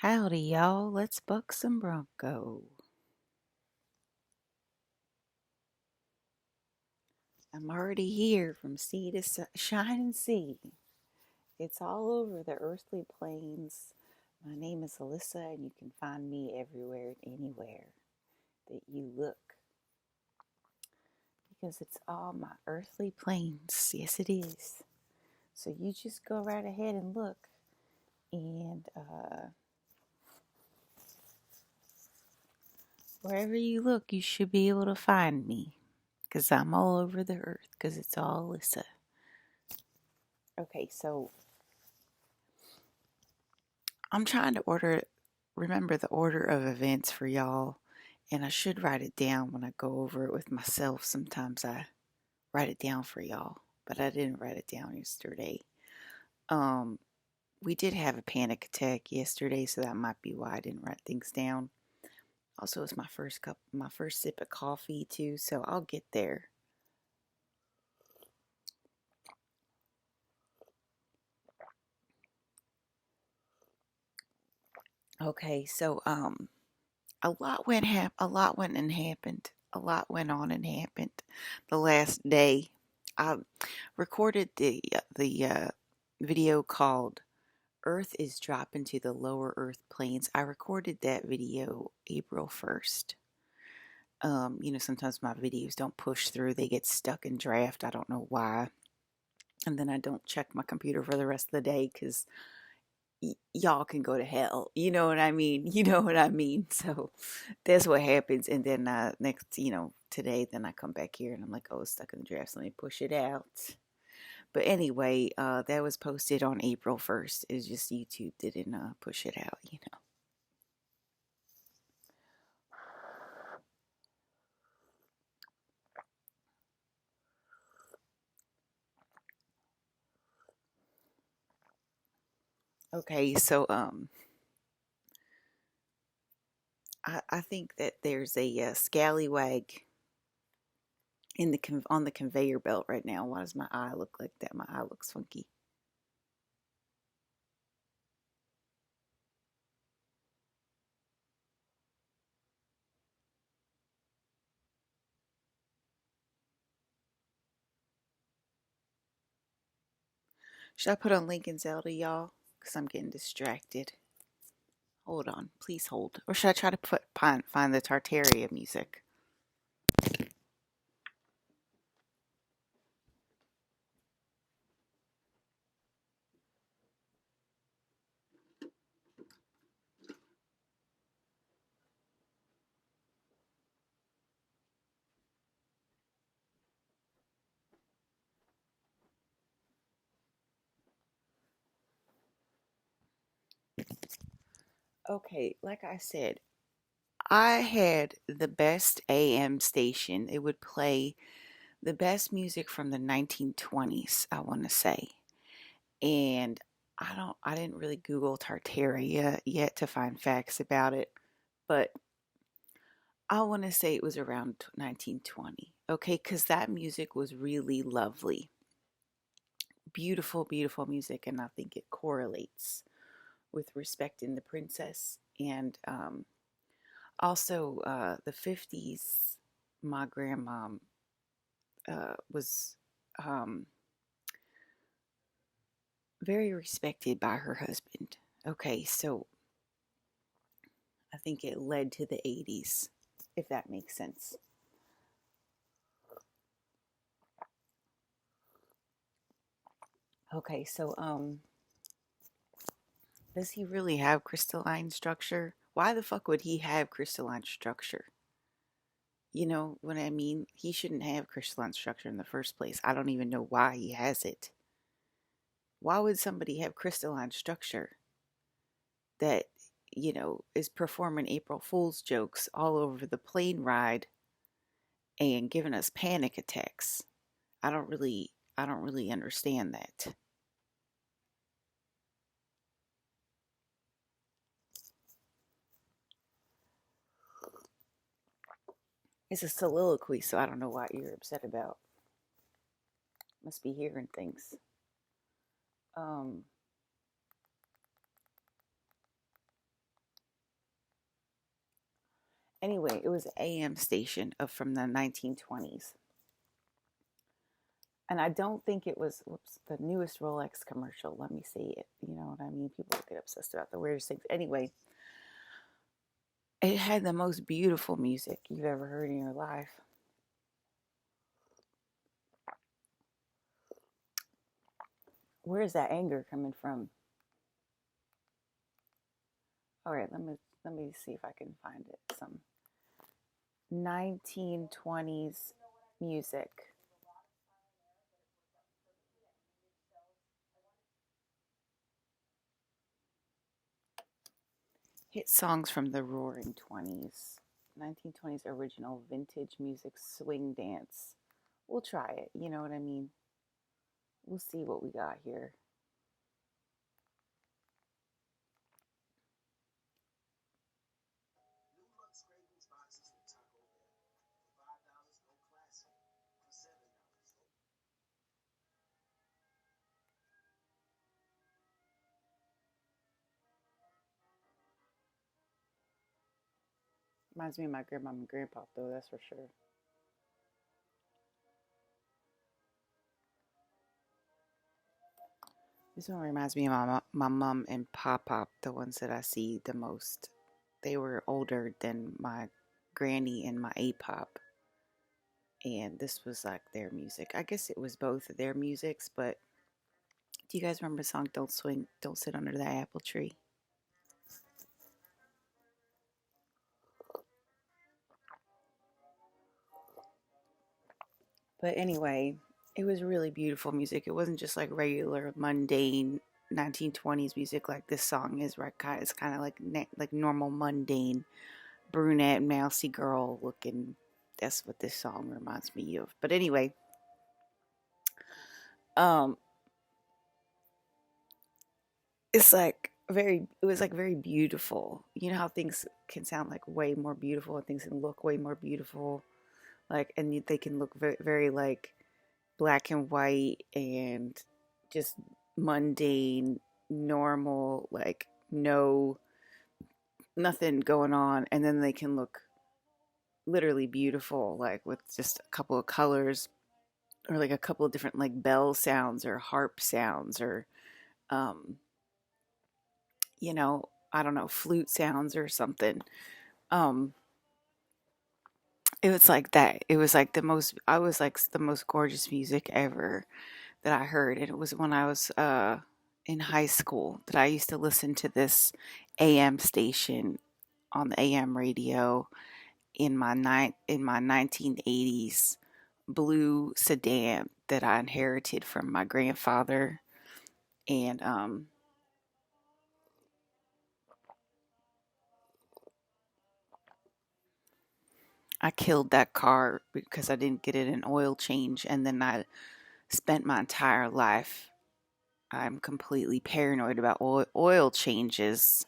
Howdy, y'all. Let's buck some bronco. I'm already here from sea to shining sea. It's all over the earthly plains. My name is Elissa, and you can find me everywhere and anywhere that you look because it's all my earthly plains. Yes, it is. So you just go right ahead and look, and wherever you look, you should be able to find me because I'm all over the earth because it's all Elissa. Okay, so I'm trying to remember the order of events for y'all, and I should write it down when I go over it with myself. Sometimes I write it down for y'all, but I didn't write it down yesterday. Um, we did have a panic attack yesterday, so that might be why I didn't write things down. Also, it's my first sip of coffee too, so I'll get there. Okay, so a lot went and happened. A lot went on and happened the last day. I recorded the video called "Earth is Dropping to the Lower Earth Plains." I recorded that video April 1st. Sometimes my videos don't push through; they get stuck in draft. I don't know why, and then I don't check my computer for the rest of the day because y'all can go to hell. You know what I mean? You know what I mean? So that's what happens. And then today, then I come back here and I'm like, oh, it's stuck in the draft. So let me push it out. But anyway, that was posted on April 1st. It's just YouTube didn't push it out. Okay, so I think that there's a scallywag on the conveyor belt right now. Why does my eye look like that? My eye looks funky. Should I put on Lincoln Zelda, y'all? Because I'm getting distracted. Hold on, please hold. Or should I try to find the Tartaria music? Okay, like I said, I had the best AM station. It would play the best music from the 1920s, I want to say. And I didn't really Google Tartaria yet to find facts about it, but I want to say it was around 1920. Okay, cuz that music was really lovely. Beautiful, beautiful music, and I think it correlates with respecting the princess. And also, the 50s, my grandma was um, very respected by her husband. Okay, so I think it led to the 80s, if that makes sense. Okay, so does he really have crystalline structure? Why the fuck would he have crystalline structure? You know what I mean? He shouldn't have crystalline structure in the first place. I don't even know why he has it. Why would somebody have crystalline structure that, is performing April Fool's jokes all over the plane ride and giving us panic attacks? I don't really understand that. It's a soliloquy, so I don't know what you're upset about. Must be hearing things. Um Anyway, it was an AM station of from the 1920s. And I don't think it was the newest Rolex commercial. Let me see it. You know what I mean? People get obsessed about the weirdest things. Anyway, it had the most beautiful music you've ever heard in your life. Where is that anger coming from? All right, let me see if I can find it. Some 1920s music. Hit songs from the Roaring 20s. 1920s original vintage music swing dance. We'll try it. You know what I mean? We'll see what we got here. Reminds me of my grandma and grandpa, though, that's for sure. This one reminds me of my mom and pop, the ones that I see the most. They were older than my granny and my A-pop. And this was like their music. I guess it was both of their musics, but do you guys remember the song Don't Swing, Don't Sit Under That Apple Tree? But anyway, it was really beautiful music. It wasn't just like regular mundane 1920s music like this song is, right? It's kind of like normal mundane brunette mousy girl looking. That's what this song reminds me of. But anyway, um it's like very it was like very beautiful. You know how things can sound like way more beautiful and things can look way more beautiful, like, and they can look very, very like black and white and just mundane, normal, like no nothing going on, and then they can look literally beautiful, like with just a couple of colors or like a couple of different like bell sounds or harp sounds or um I don't know, flute sounds or something. um it was like that. It was like I was like the most gorgeous music ever that I heard. And it was when I was in high school that I used to listen to this AM station on the AM radio in my 1980s blue sedan that I inherited from my grandfather. And I killed that car because I didn't get it an oil change, and then I spent my entire life. I'm completely paranoid about oil changes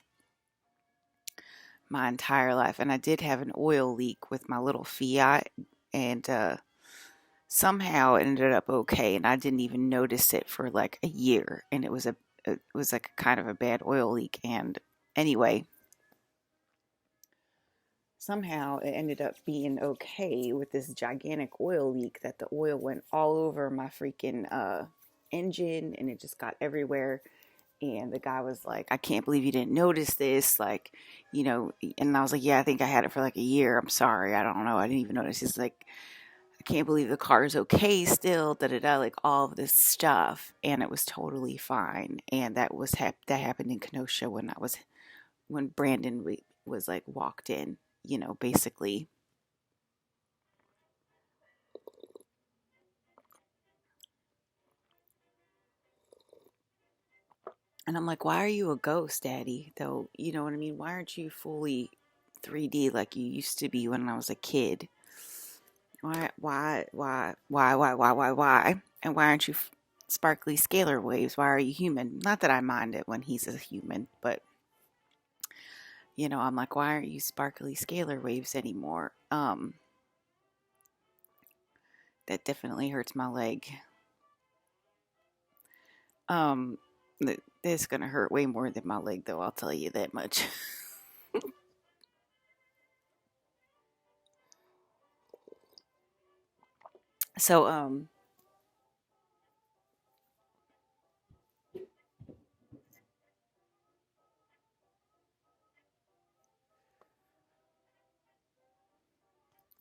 my entire life. And I did have an oil leak with my little Fiat, and somehow it ended up okay. And I didn't even notice it for like a year. And it was like a kind of a bad oil leak. And anyway, somehow it ended up being okay with this gigantic oil leak that the oil went all over my freaking engine, and it just got everywhere. And the guy was like, I can't believe you didn't notice this. Like, and I was like, yeah, I think I had it for like a year. I'm sorry. I don't know. I didn't even notice. He's like, I can't believe the car is okay still, da da da, like all of this stuff. And it was totally fine. And that happened in Kenosha when Brandon was like walked in, basically. And I'm like, why are you a ghost, Daddy? Though, you know what I mean? Why aren't you fully 3D like you used to be when I was a kid? Why? And why aren't you sparkly scalar waves? Why are you human? Not that I mind it when he's a human, but I'm like, why aren't you sparkly scalar waves anymore? That definitely hurts my leg. Um, this gonna hurt way more than my leg, though. I'll tell you that much. So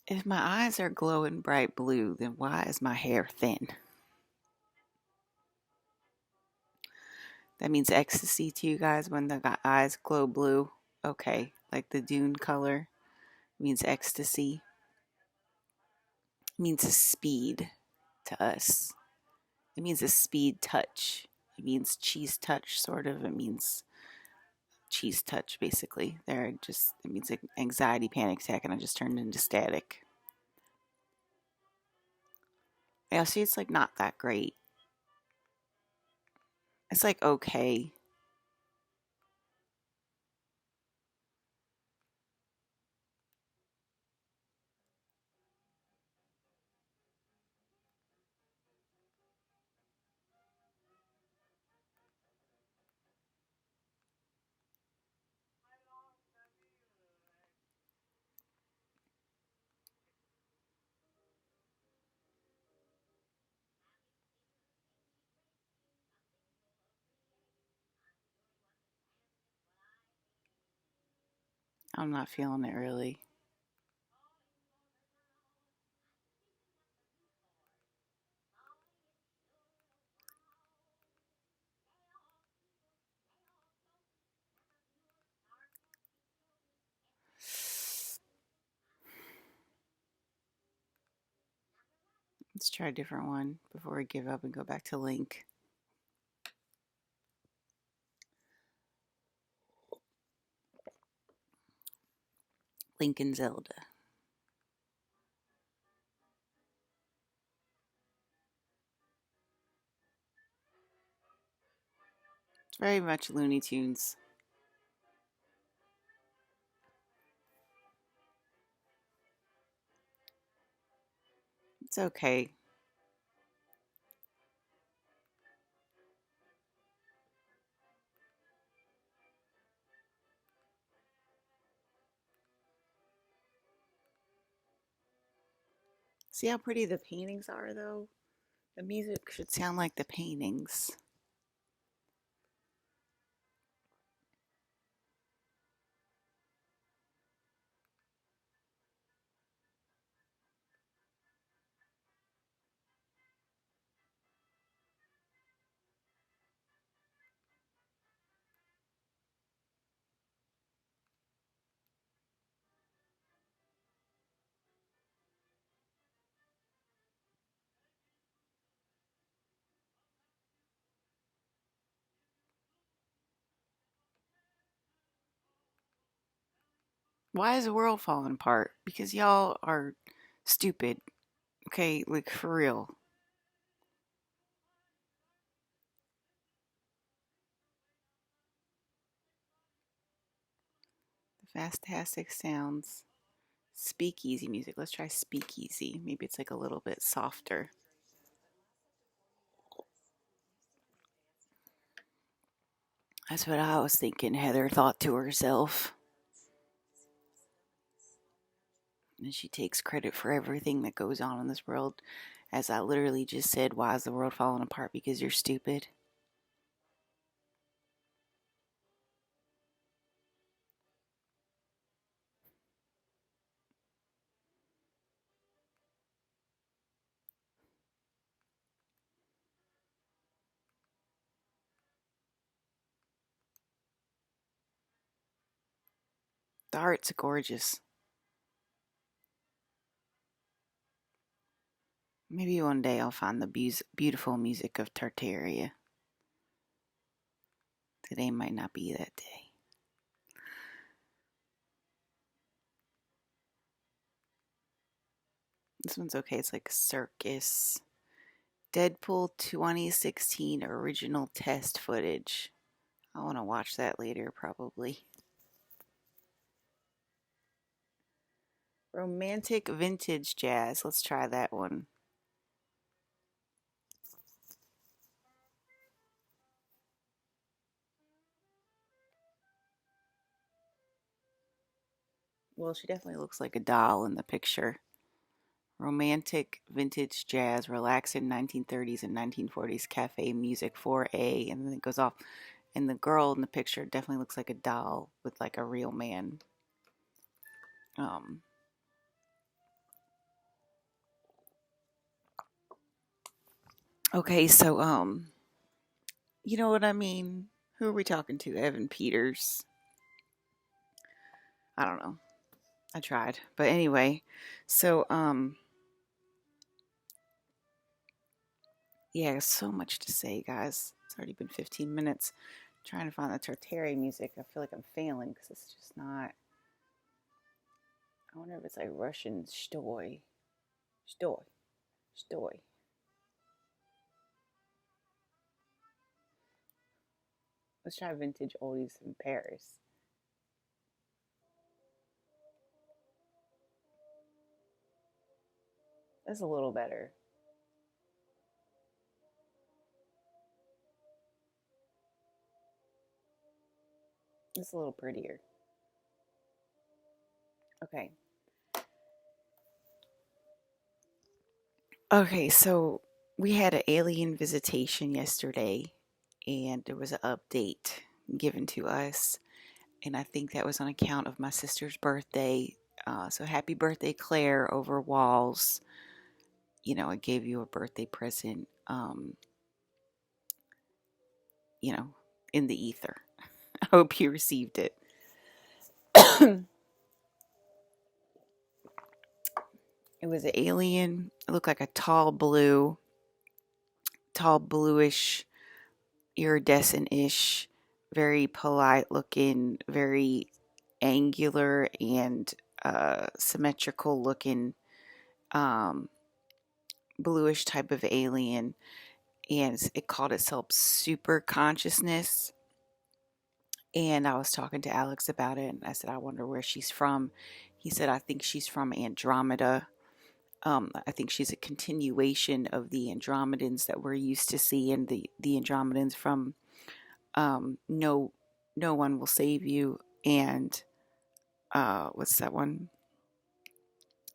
if my eyes are glowing bright blue, then why is my hair thin? That means ecstasy to you guys when the eyes glow blue. Okay, like the dune color means ecstasy. It means a speed to us. It means a speed touch. It means cheese touch, sort of. It means cheese touch, basically. There, just it means like anxiety, panic attack, and I just turned into static. Yeah, see, it's like not that great. It's like okay. I'm not feeling it really. Let's try a different one before we give up and go back to Link. Link and Zelda. It's very much Looney Tunes. It's okay. See how pretty the paintings are, though? The music should sound like the paintings. Why is the world falling apart? Because y'all are stupid. Okay, like for real. The fantastic sounds. Speakeasy music. Let's try speakeasy. Maybe it's like a little bit softer. That's what I was thinking, Heather thought to herself. And she takes credit for everything that goes on in this world. As I literally just said, why is the world falling apart? Because you're stupid. The art's gorgeous. Maybe one day I'll find the beautiful music of Tartaria. Today might not be that day. This one's okay. It's like circus. Deadpool 2016 original test footage. I want to watch that later, probably. Romantic vintage jazz. Let's try that one. Well, she definitely looks like a doll in the picture. Romantic vintage jazz, relaxing 1930s and 1940s cafe music 4A, and then it goes off. And the girl in the picture definitely looks like a doll with like a real man. Um, okay, so you know what I mean? Who are we talking to? Evan Peters. I don't know. I tried. But anyway, so yeah, so much to say, guys. It's already been 15 minutes. Trying to find the Tartare music. I feel like I'm failing because it's just not. I wonder if it's like Russian stoy. Stoy. Stoy. Let's try vintage oldies in Paris. That's a little better. It's a little prettier. Okay. Okay, so we had an alien visitation yesterday, and there was an update given to us. And I think that was on account of my sister's birthday. So happy birthday, Claire, over walls. You know, I gave you a birthday present, you know, in the ether. I hope you received it. It was an alien. It looked like a tall bluish, iridescent ish, very polite looking, very angular and symmetrical looking, um, bluish type of alien. And it called itself super consciousness. And I was talking to Alex about it, and I said, I wonder where she's from. He said, I think she's from Andromeda. I think she's a continuation of the Andromedans that we're used to seeing, the Andromedans from No No One Will Save You, and what's that one?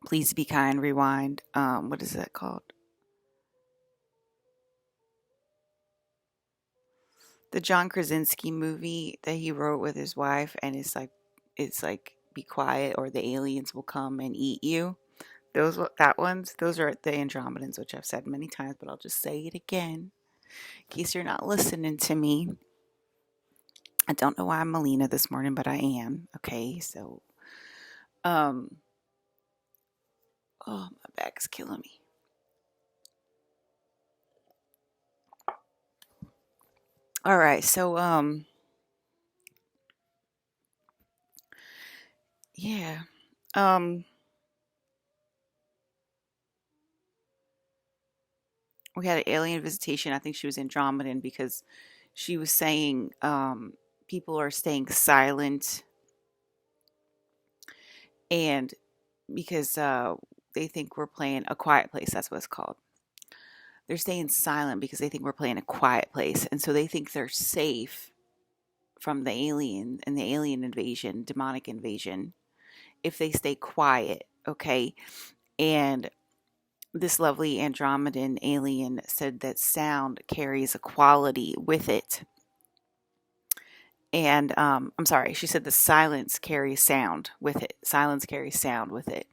Please Be Kind, Rewind. What is that called? The John Krasinski movie that he wrote with his wife, and it's like be quiet or the aliens will come and eat you. Those are the Andromedans, which I've said many times, but I'll just say it again in case you're not listening to me. I don't know why I'm Melina this morning, but I am. Okay, so um oh, my back's killing me. All right, so yeah. Um we had an alien visitation. I think she was Andromedan because she was saying people are staying silent, and because they think we're playing a quiet place. That's what it's called. They're staying silent because they think we're playing a quiet place, and so they think they're safe from the alien and the alien invasion, demonic invasion, if they stay quiet. Okay, and this lovely Andromedan alien said that sound carries a quality with it. And I'm sorry, she said the silence carries sound with it. Silence carries sound with it.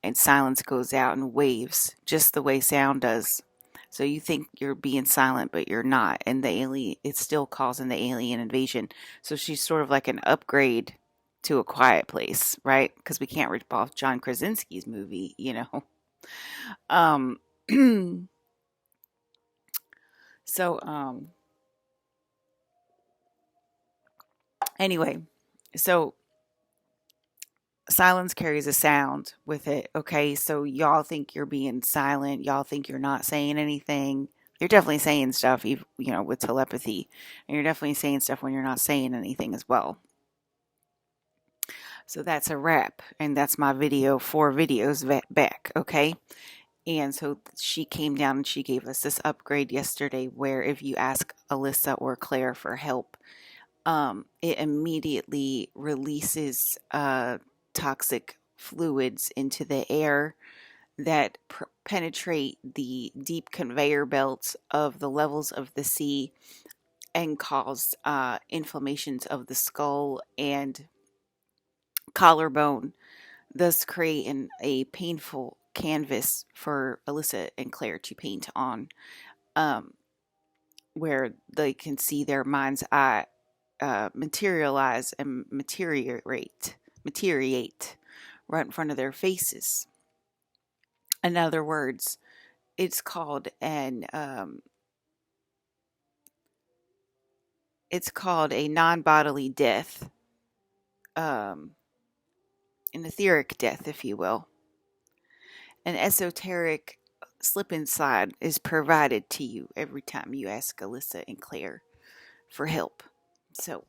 And silence goes out in waves, just the way sound does. So you think you're being silent, but you're not. And the alien, it's still causing the alien invasion. So she's sort of like an upgrade to A Quiet Place, right? Because we can't rip off John Krasinski's movie, you know. Um, so anyway, so silence carries a sound with it. Okay, so y'all think you're being silent, y'all think you're not saying anything. You're definitely saying stuff, with telepathy, and you're definitely saying stuff when you're not saying anything as well. So that's a wrap, and that's my video 4 videos back. Okay, and so she came down and she gave us this upgrade yesterday, where if you ask Elissa or Claire for help, it immediately releases toxic fluids into the air that penetrate the deep conveyor belts of the levels of the sea and cause inflammations of the skull and collarbone, thus creating a painful canvas for Elissa and Claire to paint on, um, where they can see their mind's eye materialize and materiate right in front of their faces. In other words, it's called a non-bodily death, um, an etheric death, if you will. An esoteric slip inside is provided to you every time you ask Elissa and Claire for help. So,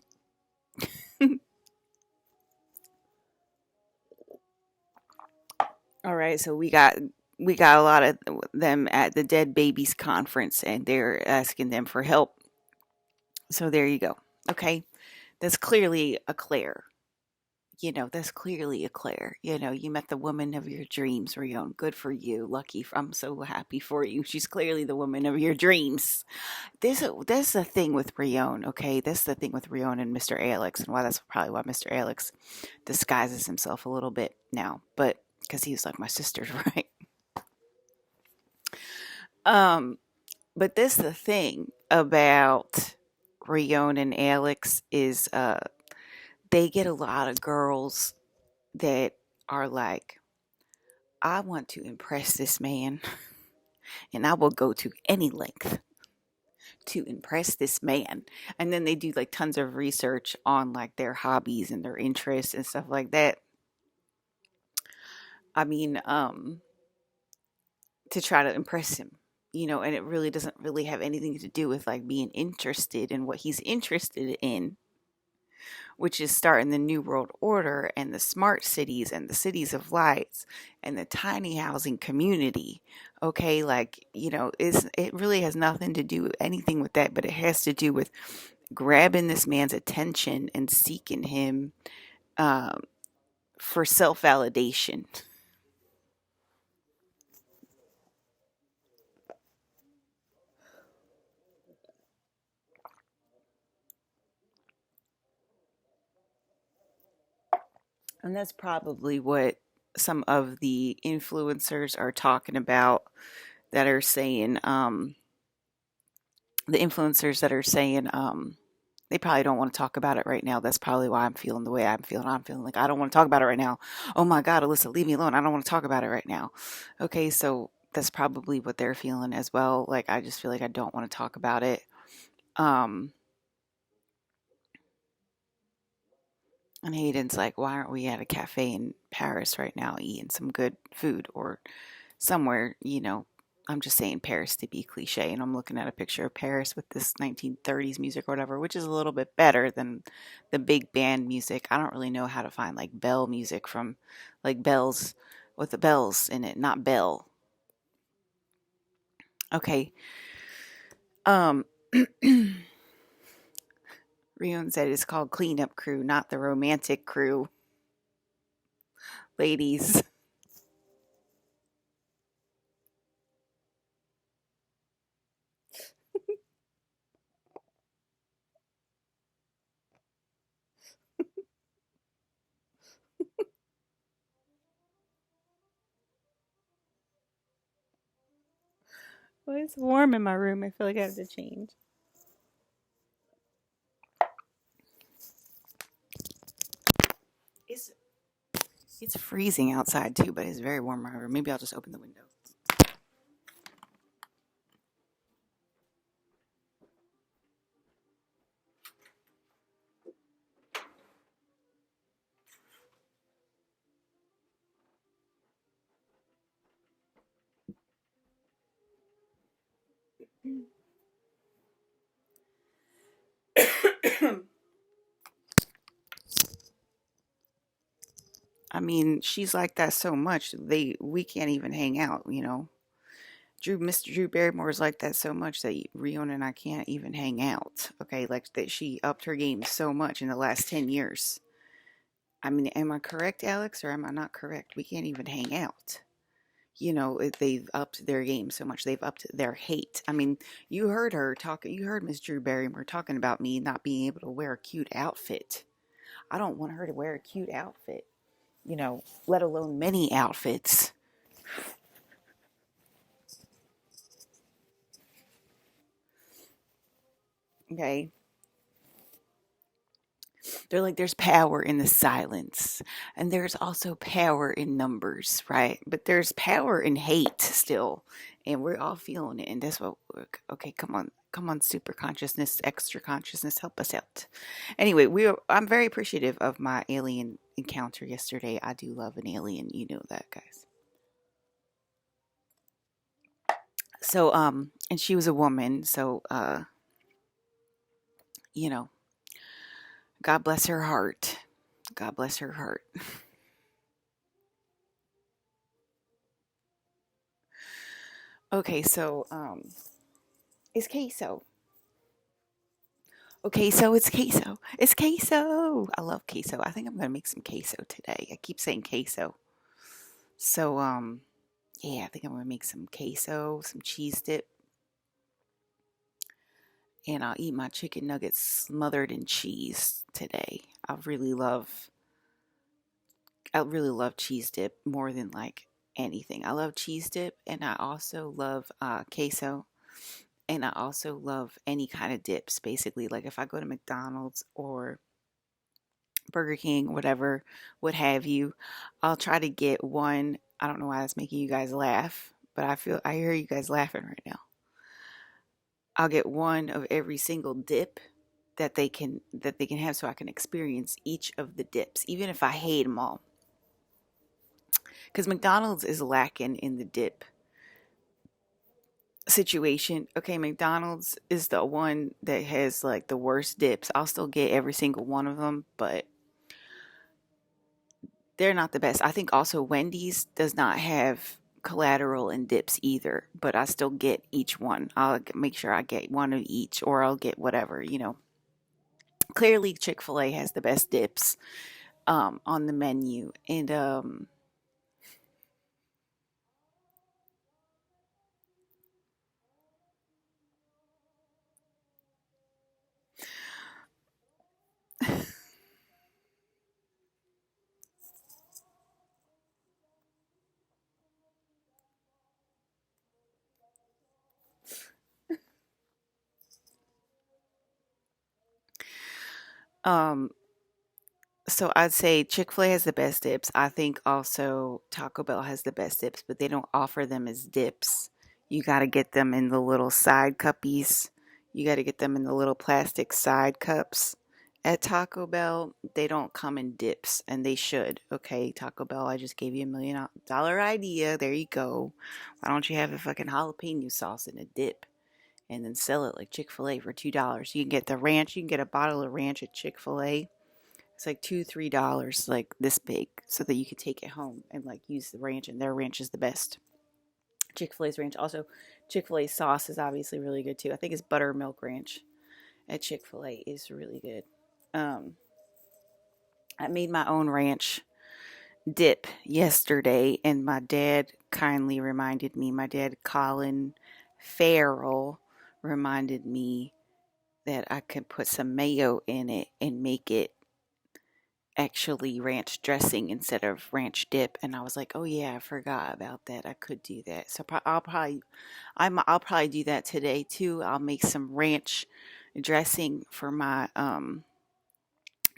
all right. So we got a lot of them at the Dead Babies conference, and they're asking them for help. So there you go. Okay, that's clearly a Claire. That's clearly a Claire. You met the woman of your dreams, Rion. Good for you. Lucky. I'm so happy for you. She's clearly the woman of your dreams. That's the thing with Rion, okay? That's the thing with Rion and Mr. Alex, and why that's probably why Mr. Alex disguises himself a little bit now, but because he's like my sister's, right? Um, but this the thing about Rion and Alex is they get a lot of girls that are like, I want to impress this man, and I will go to any length to impress this man. And then they do like tons of research on like their hobbies and their interests and stuff like that. I mean, to try to impress him, and it really doesn't really have anything to do with like being interested in what he's interested in, which is starting the New World Order and the smart cities and the cities of lights and the tiny housing community. Okay, like, it really has nothing to do with anything with that, but it has to do with grabbing this man's attention and seeking him um, for self validation. And that's probably what some of the influencers are talking about that are saying, the influencers that are saying, they probably don't want to talk about it right now. That's probably why I'm feeling the way I'm feeling. I'm feeling like I don't want to talk about it right now. Oh my God, Alyssa, leave me alone. I don't want to talk about it right now. Okay, so that's probably what they're feeling as well. Like, I just feel like I don't want to talk about it. Um, and Hayden's like, why aren't we at a cafe in Paris right now eating some good food or somewhere, I'm just saying Paris to be cliche. And I'm looking at a picture of Paris with this 1930s music or whatever, which is a little bit better than the big band music. I don't really know how to find like bell music from like bells with the bells in it, not bell. Okay. Um, Rion said it's called Cleanup Crew, not the Romantic Crew. Ladies. Well, it's warm in my room. I feel like I have to change. It's it's freezing outside too, but it's very warm in my room. Maybe I'll just open the window. I mean, she's like that so much. We can't even hang out. Mr. Drew Barrymore is like that so much that Rion and I can't even hang out. Okay, like that she upped her game so much in the last 10 years. I mean, am I correct, Alex, or am I not correct? We can't even hang out. they've upped their game so much. They've upped their hate. I mean, you heard her talking. You heard Miss Drew Barrymore talking about me not being able to wear a cute outfit. I don't want her to wear a cute outfit, let alone many outfits. Okay. They're like, there's power in the silence, and there's also power in numbers, right? But there's power in hate still, and we're all feeling it. And that's what, okay, come on, super consciousness, extra consciousness, help us out. Anyway, I'm very appreciative of my alien encounter yesterday. I do love an alien, you know that, guys. So, and she was a woman, so, you know, God bless her heart. God bless her heart. Okay, so, it's queso. Okay, so it's queso. It's queso. I love queso. I think I'm gonna make some queso today. I keep saying queso. So, yeah, I think I'm gonna make some queso, some cheese dip, and I'll eat my chicken nuggets smothered in cheese today. I really love cheese dip more than like anything. I love cheese dip, and I also love queso, and I also love any kind of dips. Basically, like if I go to McDonald's or Burger King, whatever, what have you, I'll try to get one. I don't know why that's making you guys laugh, but I hear you guys laughing right now. I'll get one of every single dip that they can have so I can experience each of the dips, even if I hate them all. Because McDonald's is lacking in the dip situation. Okay, McDonald's is the one that has like the worst dips. I'll still get every single one of them, but they're not the best. I think also Wendy's does not have collateral and dips either, but I still get each one. Make sure I get one of each, or I'll get whatever. Clearly, Chick fil A has the best dips on the menu. And um, so I'd say Chick fil A has the best dips. I think also Taco Bell has the best dips, but they don't offer them as dips. You got to get them in the little side cuppies. You got to get them in the little plastic side cups. At Taco Bell, they don't come in dips, and they should. Okay, Taco Bell, I just gave you $1 million idea. There you go. Why don't you have a fucking jalapeno sauce in a dip and then sell it like Chick fil A for $2? You can get the ranch, you can get a bottle of ranch at Chick fil A. It's like $2, $3, like this big, so that you can take it home and like use the ranch, and their ranch is the best. Chick fil A's ranch. Also, Chick fil A sauce is obviously really good too. I think it's buttermilk ranch at Chick fil A is really good. Um, I made my own ranch dip yesterday, and my dad kindly reminded me, my dad, Colin Farrell, reminded me that I could put some mayo in it and make it actually ranch dressing instead of ranch dip. And I was like, oh yeah, I forgot about that. I could do that. So I'll probably do that today too. I'll make some ranch dressing for my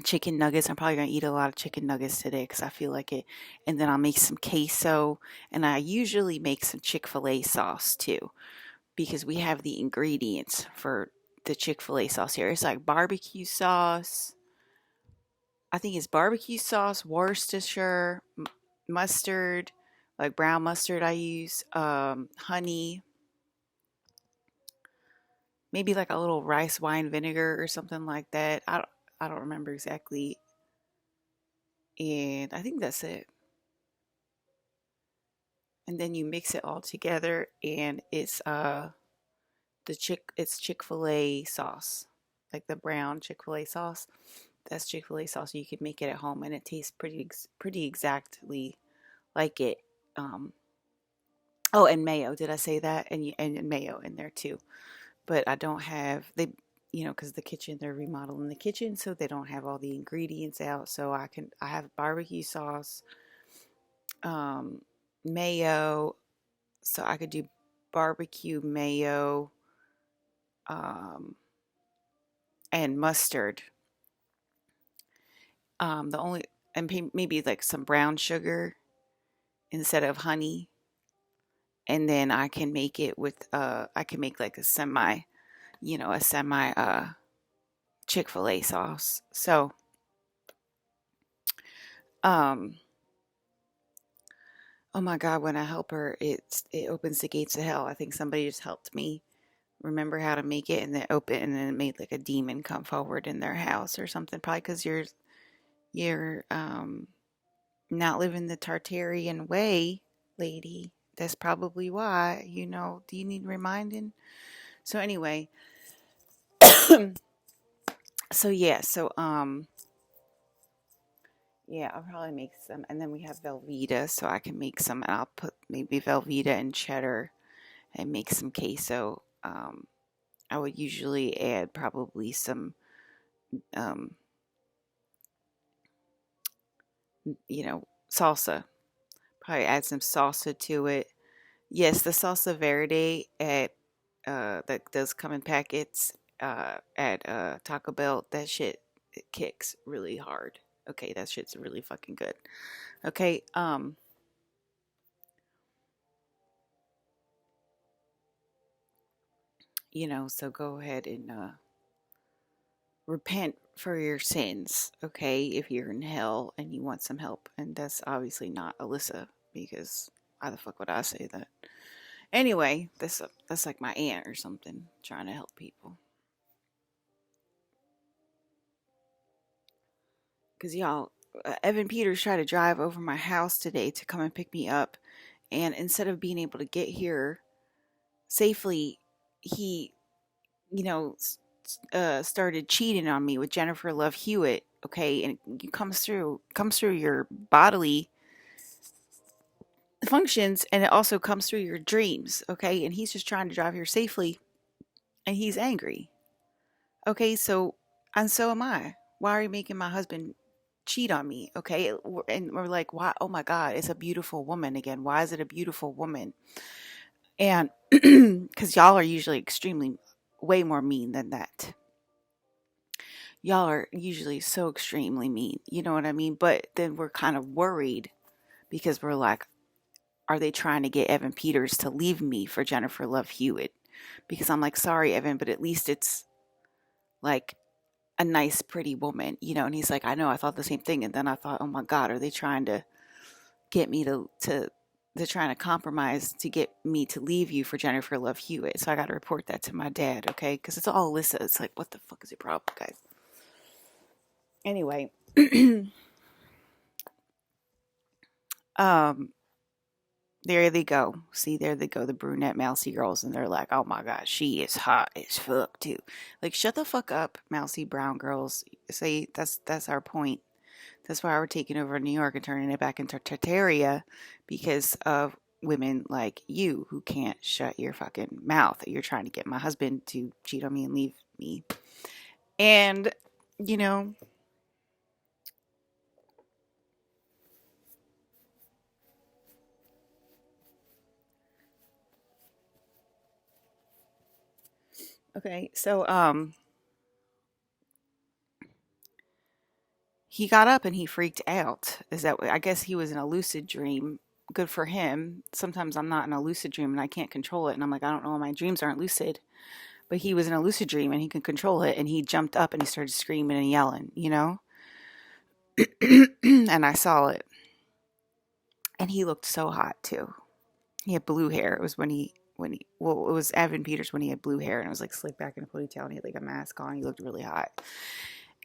chicken nuggets. I'm probably gonna eat a lot of chicken nuggets today because I feel like it. And then I'll make some queso, and I usually make some Chick-fil-A sauce too, because we have the ingredients for the Chick-fil-A sauce here. It's like barbecue sauce. I think it's barbecue sauce, Worcestershire, mustard, like brown mustard I use, honey, maybe like a little rice wine vinegar or something like that. I don't remember exactly, and I think that's it. And then you mix it all together, and it's Chick-fil-A sauce, like the brown Chick-fil-A sauce. That's Chick-fil-A sauce. You can make it at home, and it tastes pretty exactly like it. Um, Oh, and mayo. Did I say that? And mayo in there too. But I don't have they, because the kitchen, they're remodeling the kitchen, so they don't have all the ingredients out. So I have barbecue sauce, um, mayo. So I could do barbecue mayo, um, and mustard. The only and maybe like some brown sugar instead of honey, and then I can make it with I can make like a semi Chick-fil-A sauce. So um oh my God, when I help her, it opens the gates of hell. I think somebody just helped me remember how to make it, and then it made like a demon come forward in their house or something. Probably because you're not living the Tartarian way, lady. That's probably why. Do you need reminding? So anyway, so yeah, yeah, I'll probably make some, and then we have Velveeta, so I can make some, and I'll put maybe Velveeta and cheddar and make some queso. I would usually add probably some, um, salsa. Probably add some salsa to it. Yes, the salsa verde that does come in packets at Taco Bell. That shit, it kicks really hard. Okay, that shit's really fucking good. Okay, so go ahead and repent for your sins, okay, if you're in hell and you want some help. And that's obviously not Elissa, because why the fuck would I say that? Anyway, that's like my aunt or something trying to help people. Because y'all, Evan Peters tried to drive over my house today to come and pick me up. And instead of being able to get here safely, he, you know, started cheating on me with Jennifer Love Hewitt. Okay, and it comes through your bodily functions, and it also comes through your dreams. Okay, and he's just trying to drive here safely, and he's angry. Okay, so am I. Why are you making my husband cheat on me? Okay, and we're like, why? Oh my God, it's a beautiful woman again. Why is it a beautiful woman? And because y'all are usually extremely way more mean than that. Y'all are usually so extremely mean. You know what I mean? But then we're kind of worried because we're like, are they trying to get Evan Peters to leave me for Jennifer Love Hewitt? Because I'm like, sorry, Evan, but at least it's like a nice, pretty woman, And he's like, I know, I thought the same thing. And then I thought, oh my God, are they trying to get me they're trying to compromise to get me to leave you for Jennifer Love Hewitt. So I got to report that to my dad, okay? Because it's all Alyssa. It's like, what the fuck is your problem, guys? Anyway, um, there they go. See, there they go, the brunette mousy girls, and they're like, oh my God, she is hot as fuck too. Like, shut the fuck up, mousy brown girls. See, that's our point. That's why we're taking over New York and turning it back into Tartaria, because of women like you who can't shut your fucking mouth. You're trying to get my husband to cheat on me and leave me. And, you know, okay, so he got up and he freaked out. I guess he was in a lucid dream. Good for him. Sometimes I'm not in a lucid dream and I can't control it, and I'm like, I don't know why my dreams aren't lucid. But he was in a lucid dream and he could control it, and he jumped up and he started screaming and yelling. And I saw it. And he looked so hot too. He had blue hair. It was it was Evan Peters when he had blue hair and it was like slicked back in a ponytail and he had like a mask on. He looked really hot.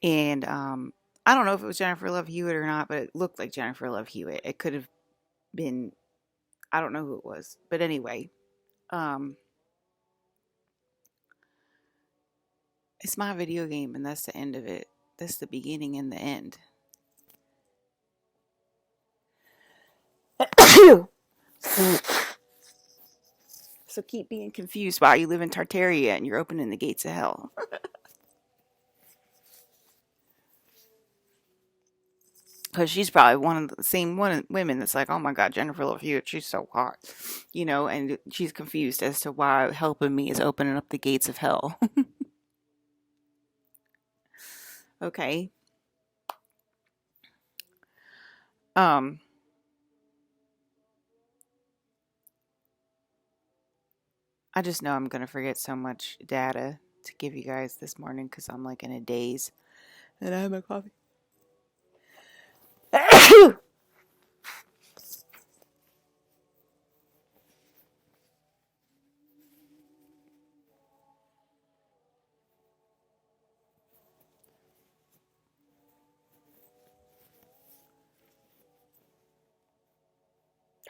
And I don't know if it was Jennifer Love Hewitt or not, but it looked like Jennifer Love Hewitt. It could have been, I don't know who it was. But anyway, um, it's my video game and that's the end of it. That's the beginning and the end. So keep being confused while you live in Tartaria and you're opening the gates of hell. Because she's probably one of the same women that's like, oh my God, Jennifer Love Hewitt, she's so hot, and she's confused as to why helping me is opening up the gates of hell. Okay. Um, I just know I'm gonna forget so much data to give you guys this morning because I'm like in a daze. And I have my coffee. I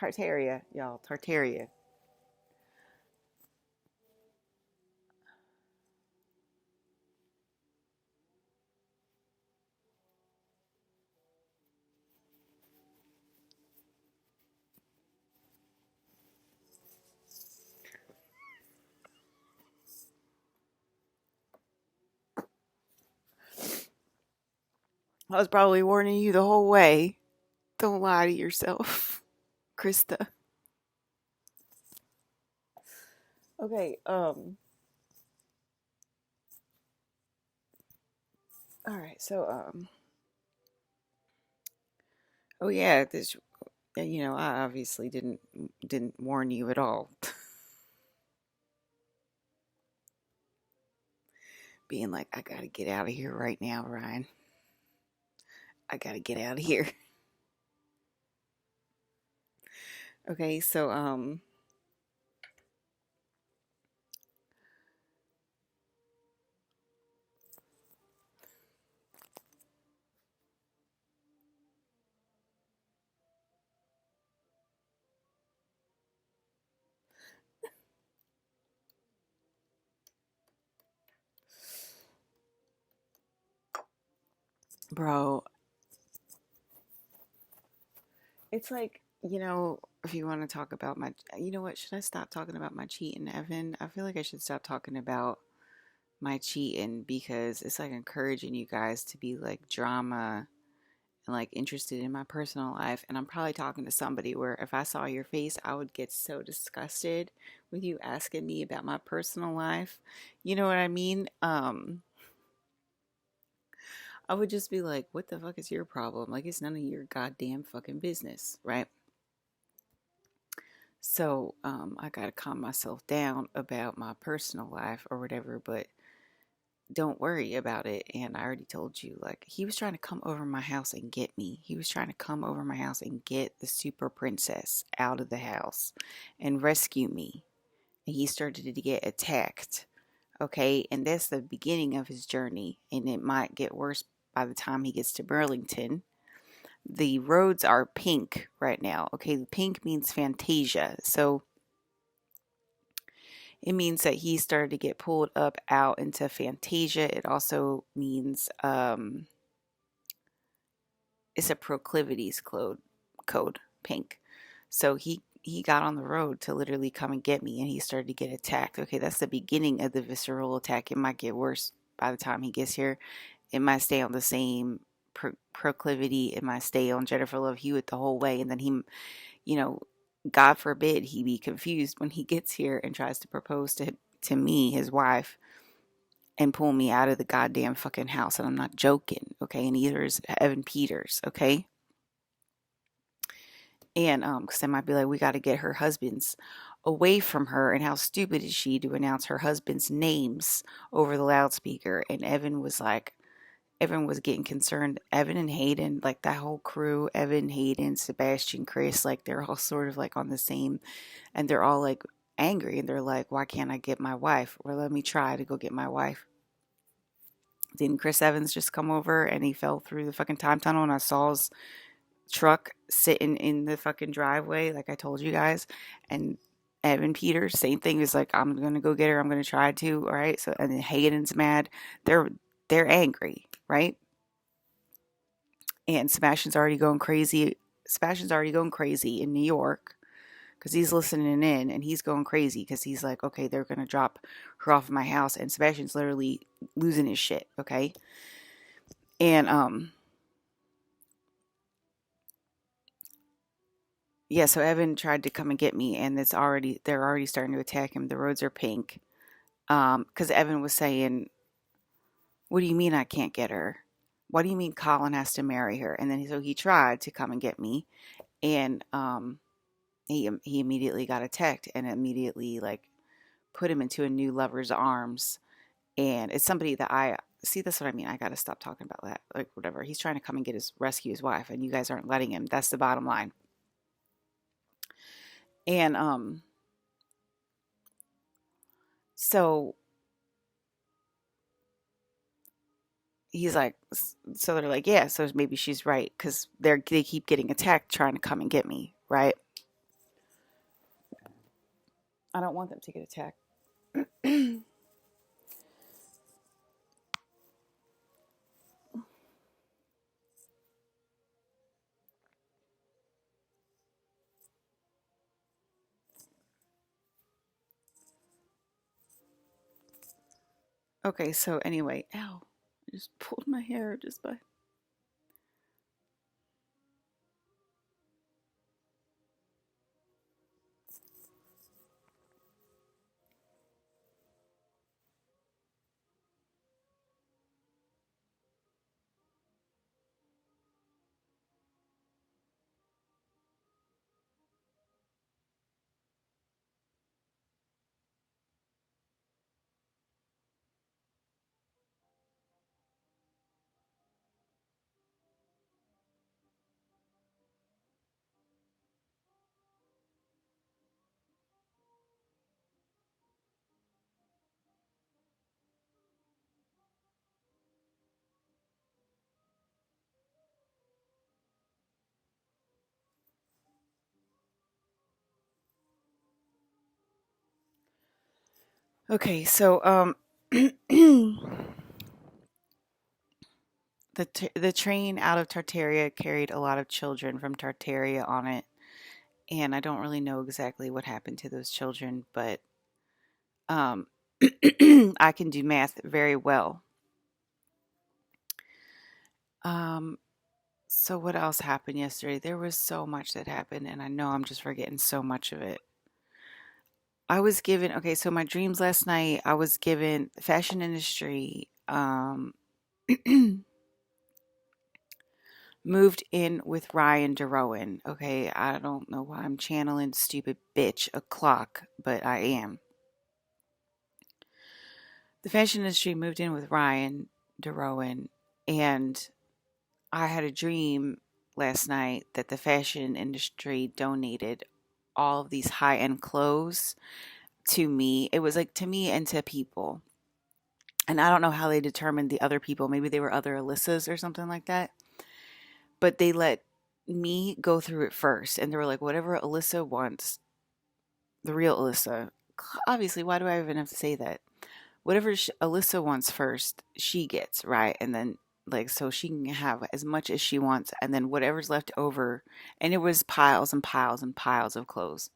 Tartaria, y'all, Tartaria. I was probably warning you the whole way. Don't lie to yourself, Krista. Okay, all right, so, oh yeah, I obviously didn't warn you at all. Being like, I gotta get out of here right now, Ryan. I gotta get out of here. Okay, so, bro, it's like, if you want to talk about you know what, should I stop talking about my cheating, Evan? I feel like I should stop talking about my cheating because it's like encouraging you guys to be like drama and like interested in my personal life. And I'm probably talking to somebody where if I saw your face, I would get so disgusted with you asking me about my personal life. You know what I mean? I would just be like, what the fuck is your problem? Like, it's none of your goddamn fucking business, right? So, I gotta calm myself down about my personal life or whatever, but don't worry about it. And I already told you, like, he was trying to come over my house and get me. He was trying to come over my house and get the super princess out of the house and rescue me. And he started to get attacked. Okay. And that's the beginning of his journey. And it might get worse by the time he gets to Burlington. The roads are pink right now. Okay. The pink means Fantasia. So it means that he started to get pulled up out into Fantasia. It also means it's a proclivities code pink. So he got on the road to literally come and get me and he started to get attacked. Okay, that's the beginning of the visceral attack. It might get worse by the time he gets here. It might stay on the same proclivity. It might stay on Jennifer Love Hewitt the whole way. And then he, you know, God forbid he be confused when he gets here and tries to propose to me, his wife, and pull me out of the goddamn fucking house. And I'm not joking, okay? And neither is Evan Peters, okay? And because they might be like, we got to get her husbands away from her. And how stupid is she to announce her husband's names over the loudspeaker? And Evan was like, Evan was getting concerned. Evan and Hayden, like that whole crew, Evan, Hayden, Sebastian, Chris, like they're all sort of like on the same, and they're all like angry. And they're like, why can't I get my wife? Or let me try to go get my wife. Didn't Chris Evans just come over and he fell through the fucking time tunnel and I saw his truck sitting in the fucking driveway, like I told you guys. And Evan Peters, same thing, is like, I'm gonna go get her. I'm gonna try to. All right. So and then Hayden's mad. They're angry, right? And Sebastian's already going crazy. Sebastian's already going crazy in New York because he's listening in and he's going crazy because he's like, okay, they're going to drop her off at my house. And Sebastian's literally losing his shit. Okay. And, yeah, so Evan tried to come and get me, and they're already starting to attack him. The roads are pink. Because Evan was saying, what do you mean I can't get her? What do you mean Colin has to marry her? And then so he tried to come and get me, and he immediately got attacked and immediately like put him into a new lover's arms. And it's somebody that I see. That's what I mean. I got to stop talking about that. Like whatever. He's trying to come and rescue his wife, and you guys aren't letting him. That's the bottom line. And so he's like, so they're like, yeah, so maybe she's right because they keep getting attacked trying to come and get me, right? I don't want them to get attacked. Okay, so anyway, ow, I just pulled my hair just by. Okay, so the train out of Tartaria carried a lot of children from Tartaria on it, and I don't really know exactly what happened to those children, but um, I can do math very well. Um, so what else happened yesterday? There was so much that happened, and I know I'm just forgetting so much of it. I was given okay, so my dreams last night, I was given fashion industry, moved in with Ryan DeRowan. Okay, I don't know why I'm channeling stupid bitch o'clock, but I am. The fashion industry moved in with Ryan DeRowan, and I had a dream last night that the fashion industry donated all of these high end clothes to me. It was like to me and to people. And I don't know how they determined the other people. Maybe they were other Elissas or something like that. But they let me go through it first. And they were like, whatever Elissa wants, the real Elissa, obviously, why do I even have to say that? Whatever Elissa wants first, she gets, right? And then, like, so she can have as much as she wants. And then whatever's left over, and it was piles and piles and piles of clothes.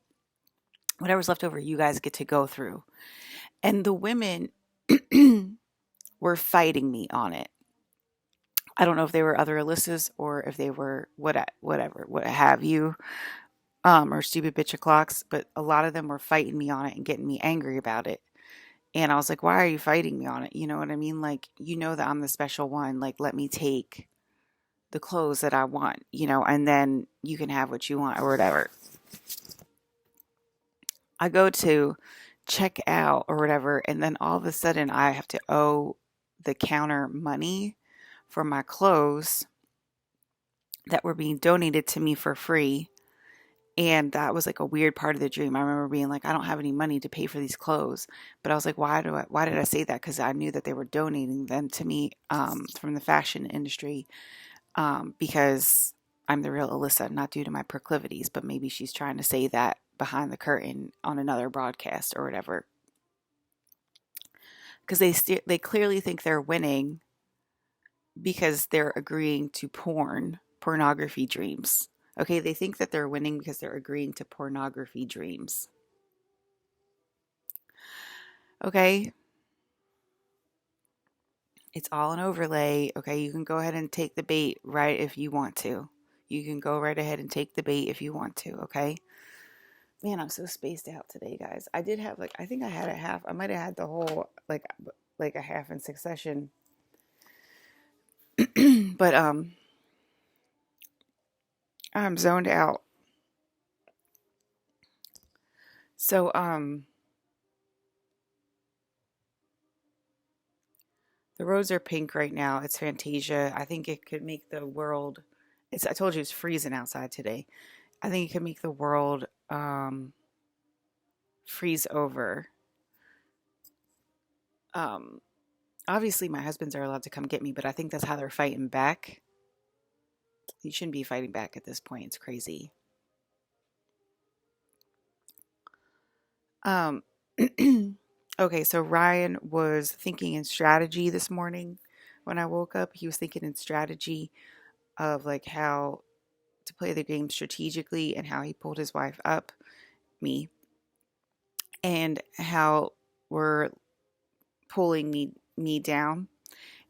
Whatever's left over, you guys get to go through. And the women were fighting me on it. I don't know if they were other Elissas or if they were whatever, what have you, or stupid bitch o'clocks, but a lot of them were fighting me on it and getting me angry about it. And I was like, why are you fighting me on it? You know what I mean? Like, you know that I'm the special one. Like, let me take the clothes that I want, and then you can have what you want or whatever. I go to check out or whatever, and then all of a sudden I have to owe the counter money for my clothes that were being donated to me for free. And that was like a weird part of the dream. I remember being like, I don't have any money to pay for these clothes. But I was like, why did I say that? Because I knew that they were donating them to me from the fashion industry because I'm the real Elissa, not due to my proclivities. But maybe she's trying to say that behind the curtain on another broadcast or whatever. Because they clearly think they're winning because they're agreeing to pornography dreams. Okay, they think that they're winning because they're agreeing to pornography dreams. Okay, it's all an overlay. Okay, you can go ahead and take the bait right if you want to. You can go right ahead and take the bait if you want to. Okay. Man, I'm so spaced out today, guys. I did have like I think I had a half. I might have had the whole like a half in succession. But I'm zoned out. So the roads are pink right now. It's Fantasia. I think it could make the world I told you it's freezing outside today. I think it could make the world freeze over. Um Obviously my husbands are allowed to come get me, but I think that's how they're fighting back. You shouldn't be fighting back at this point. It's crazy. Um okay, so Ryan was thinking in strategy this morning when I woke up. He was thinking in strategy of like how to play the game strategically and how he pulled his wife up, me, and how we're pulling me down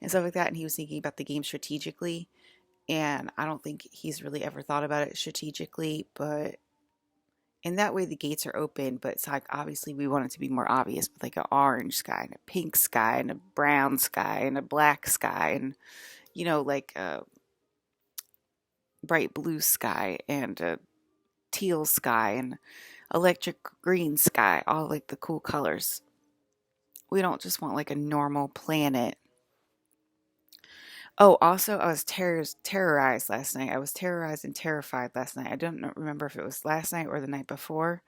and stuff like that. And he was thinking about the game strategically. And I don't think he's really ever thought about it strategically, but in that way the gates are open. But it's like obviously we want it to be more obvious with like an orange sky and a pink sky and a brown sky and a black sky and like a bright blue sky and a teal sky and electric green sky, all like the cool colors. We don't just want like a normal planet. Oh, also, I was terrorized last night. I was terrorized and terrified last night. I don't remember if it was last night or the night before,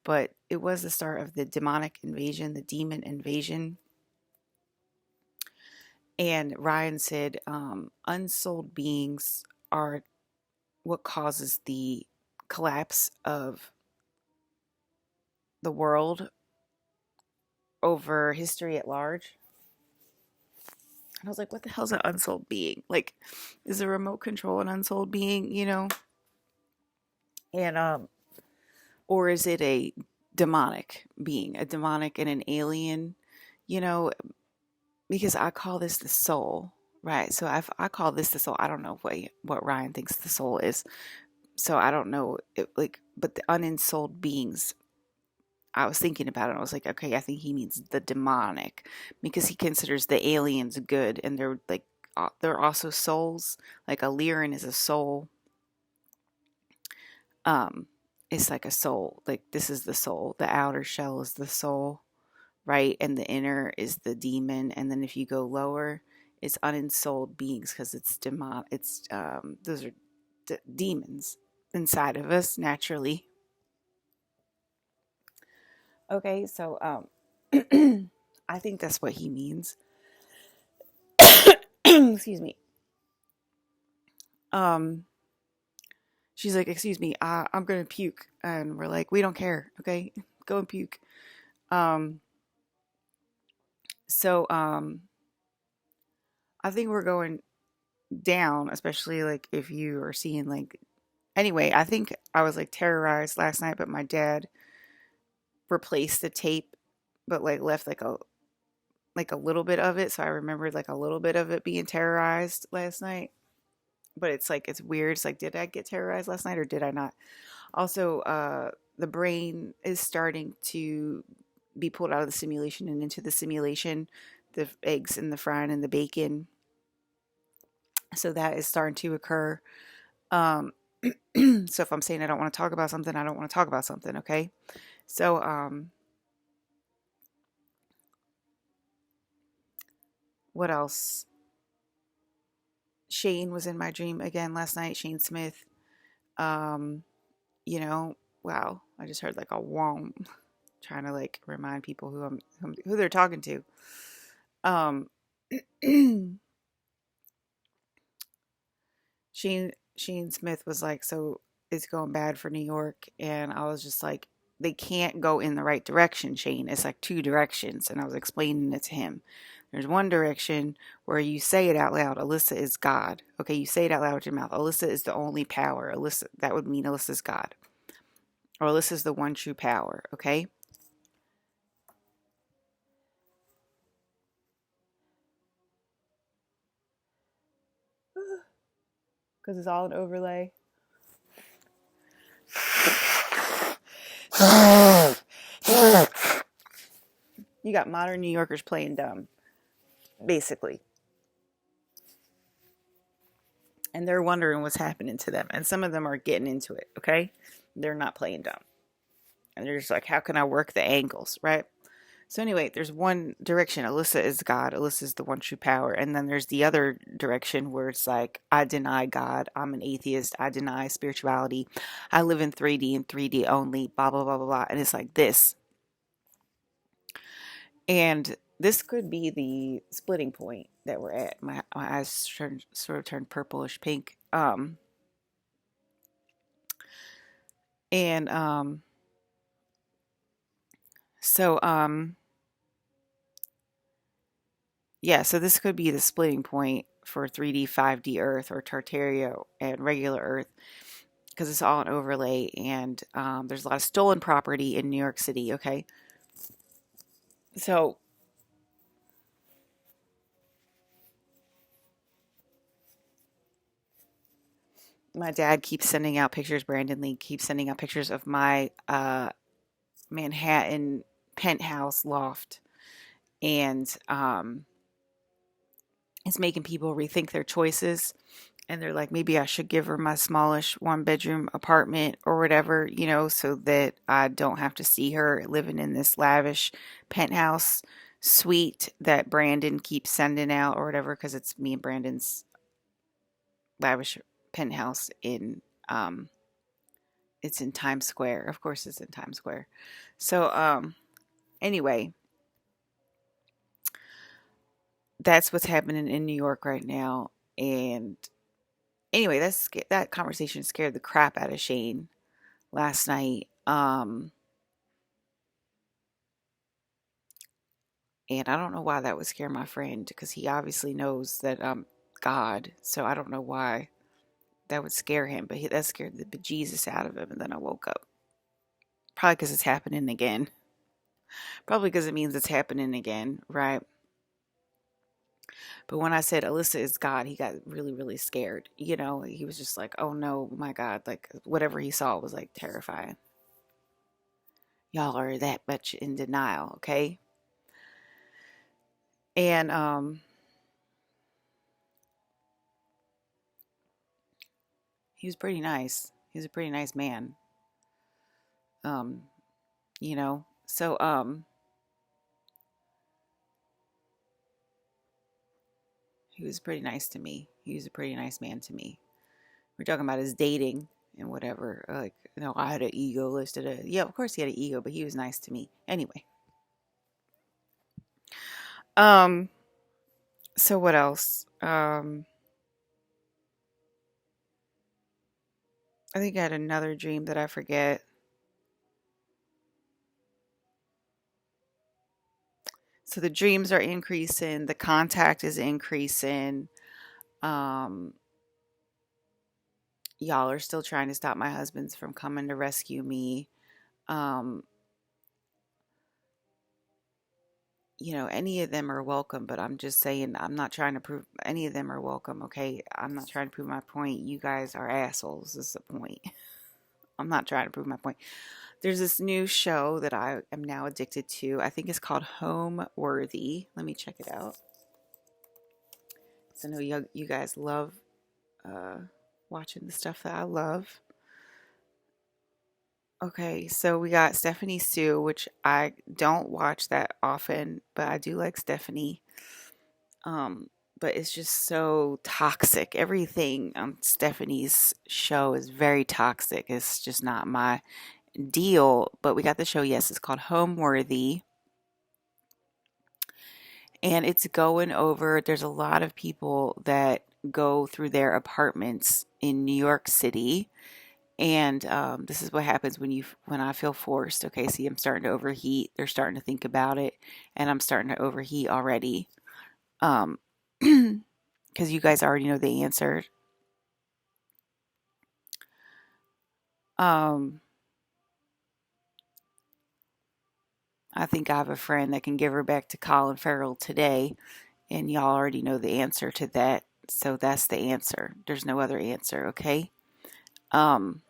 but it was the start of the demonic invasion, the demon invasion. And Ryan said, unsouled beings are what causes the collapse of the world over history at large. And I was like, what the hell is an unsouled being? Like, is a remote control an unsouled being, And or is it a demonic being, a demonic and an alien, you know, because I call this the soul, right? So I call this the soul. I don't know what Ryan thinks the soul is. So I don't know, but the unensouled beings, I was thinking about it. And I was like, okay, I think he means the demonic because he considers the aliens good, and they're also souls. Like a Lyran is a soul. Um, it's like a soul. Like this is the soul. The outer shell is the soul, right? And the inner is the demon. And then if you go lower, it's unensouled beings because it's demon. It's those are demons inside of us naturally. Okay, so I think that's what he means. Excuse me. Um, she's like, "Excuse me, I'm gonna puke," and we're like, "We don't care, okay? Go and puke." Um, so I think we're going down, especially like if you are seeing like. Anyway, I think I was like terrorized last night, but my dad replaced the tape, but like left like a little bit of it, so I remembered like a little bit of it being terrorized last night. But it's like it's weird. It's like, did I get terrorized last night or did I not? Also, the brain is starting to be pulled out of the simulation and into the simulation. The eggs and the frying and the bacon. So that is starting to occur. Um, so if I'm saying I don't want to talk about something, I don't want to talk about something. Okay. So what else? Shane was in my dream again last night. Shane Smith. Um, wow. I just heard like a whomp. Trying to like remind people who they're talking to. Um, Sheen Smith was like, so it's going bad for New York, and I was just like, they can't go in the right direction, Shane. It's like two directions, and I was explaining it to him. There's one direction where you say it out loud. Elissa is God. Okay, you say it out loud with your mouth. Elissa is the only power. Elissa, that would mean Elissa is God. Or Elissa is the one true power. Okay. Because it's all an overlay. You got modern New Yorkers playing dumb, basically. And they're wondering what's happening to them. And some of them are getting into it, okay? They're not playing dumb. And they're just like, how can I work the angles, right? So anyway, there's one direction. Elissa is God. Elissa is the one true power. And then there's the other direction where it's like, I deny God. I'm an atheist. I deny spirituality. I live in 3D and 3D only, blah, blah, blah, blah, blah. And it's like this. And this could be the splitting point that we're at. My eyes sort of turned purplish pink. And so yeah, so this could be the splitting point for 3D, 5D Earth or Tartaria and regular Earth because it's all an overlay, and there's a lot of stolen property in New York City. Okay, so my dad keeps sending out pictures. Brandon Lee keeps sending out pictures of my Manhattan penthouse loft, and it's making people rethink their choices. And they're like, maybe I should give her my smallish 1 bedroom apartment or whatever, so that I don't have to see her living in this lavish penthouse suite that Brandon keeps sending out or whatever, because it's me and Brandon's lavish penthouse it's in Times Square. Of course it's in Times Square. So anyway, that's what's happening in New York right now. And anyway, that conversation scared the crap out of Shane last night. And I don't know why that would scare my friend, because he obviously knows that I'm God. So I don't know why that would scare him, but that scared the bejesus out of him. And then I woke up. Probably because it's happening again. Probably because it means it's happening again, right? But when I said Elissa is God, he got really, really scared. He was just like, oh no, my God. Like whatever he saw was like terrifying. Y'all are that much in denial, okay? And he was pretty nice. He was a pretty nice man. Um, So he was pretty nice to me. He was a pretty nice man to me. We're talking about his dating and whatever. Like, I had an ego listed. Yeah, of course he had an ego, but he was nice to me. Anyway. So what else? I think I had another dream that I forget. So the dreams are increasing, the contact is increasing. Um, y'all are still trying to stop my husband's from coming to rescue me. Um, any of them are welcome, but I'm just saying, I'm not trying to prove any of them are welcome, okay? I'm not trying to prove my point. You guys are assholes, is the point. I'm not trying to prove my point. There's this new show that I am now addicted to. I think it's called Home Worthy. Let me check it out. So I know you guys love watching the stuff that I love. Okay, so we got Stephanie Sue, which I don't watch that often, but I do like Stephanie. But it's just so toxic. Everything on Stephanie's show is very toxic. It's just not my deal. But we got the show, yes, it's called Homeworthy. And it's going over, there's a lot of people that go through their apartments in New York City. And this is what happens when I feel forced. Okay, see, I'm starting to overheat. They're starting to think about it, and I'm starting to overheat already. Um, because you guys already know the answer. Um, I think I have a friend that can give her back to Colin Farrell today, and y'all already know the answer to that. So that's the answer. There's no other answer, okay? Um,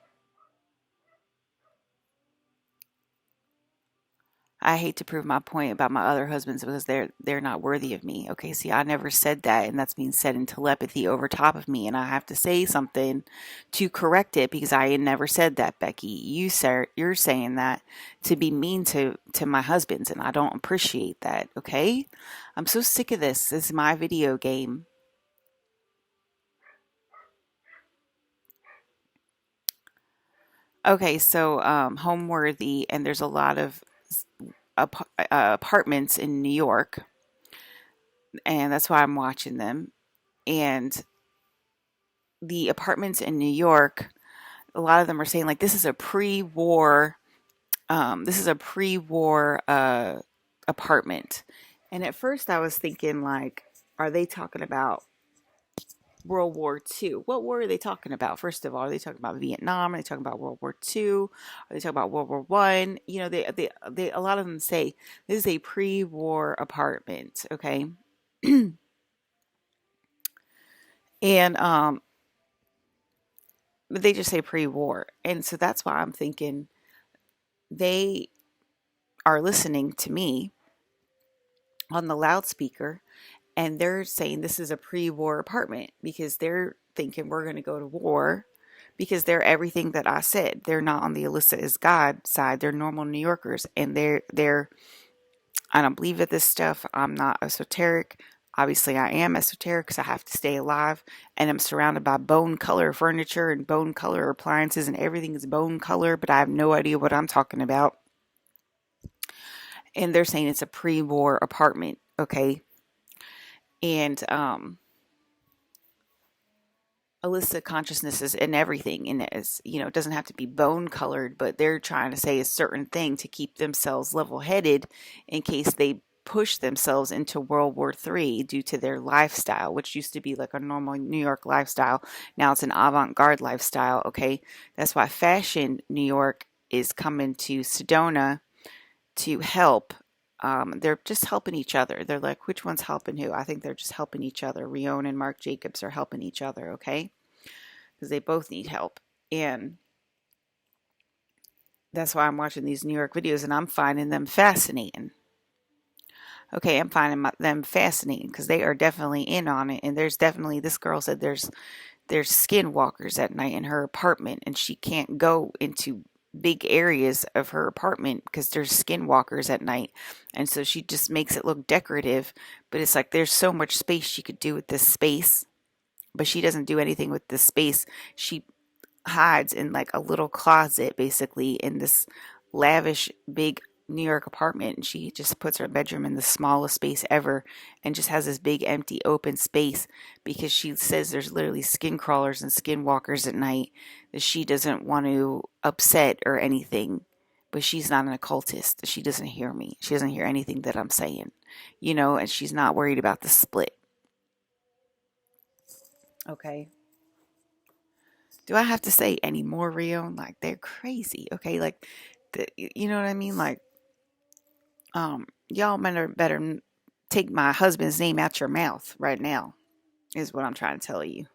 I hate to prove my point about my other husbands because they're not worthy of me. Okay, see, I never said that, and that's being said in telepathy over top of me, and I have to say something to correct it because I never said that, Becky. You're saying that to be mean to my husbands, and I don't appreciate that. Okay, I'm so sick of this. This is my video game. Okay, so Homeworthy, and there's a lot of apartments in New York, and that's why I'm watching them. And the apartments in New York, a lot of them are saying like this is a pre-war apartment. And at first I was thinking like, are they talking about World War II? What war are they talking about? First of all, are they talking about Vietnam? Are they talking about World War II? Are they talking about World War One? You know, they a lot of them say this is a pre-war apartment. Okay, and but they just say pre-war, and so that's why I'm thinking they are listening to me on the loudspeaker and they're saying this is a pre-war apartment because they're thinking we're going to go to war because they're everything that I said. They're not on the Elissa is God side. They're normal New Yorkers and they're I don't believe in this stuff. I'm not esoteric. Obviously, I am esoteric because I have to stay alive, and I'm surrounded by bone color furniture and bone color appliances, and everything is bone color, but I have no idea what I'm talking about. And they're saying it's a pre-war apartment, okay? And Alyssa consciousness is in everything, and it's, you know, it doesn't have to be bone colored, but they're trying to say a certain thing to keep themselves level headed in case they push themselves into World War III due to their lifestyle, which used to be like a normal New York lifestyle. Now it's an avant-garde lifestyle. Okay, that's why Fashion New York is coming to Sedona to help. They're just helping each other. They're like, which one's helping who? I think they're just helping each other. Rion and Marc Jacobs are helping each other, okay? Because they both need help. And that's why I'm watching these New York videos and I'm finding them fascinating. Okay, I'm finding them fascinating because they are definitely in on it. And there's definitely, this girl said there's skinwalkers at night in her apartment and she can't go into big areas of her apartment because there's skinwalkers at night, and so she just makes it look decorative, but it's like there's so much space she could do with this space, but she doesn't do anything with this space. She hides in like a little closet basically in this lavish big New York apartment, and she just puts her bedroom in the smallest space ever and just has this big empty open space because she says there's literally skin crawlers and skinwalkers at night that she doesn't want to upset or anything. But she's not an occultist. She doesn't hear me. She doesn't hear anything that I'm saying, you know, and she's not worried about the split. Okay. Do I have to say any more, Rio? Like they're crazy. Okay, like you know what I mean? Like y'all better take my husband's name out your mouth right now, is what I'm trying to tell you.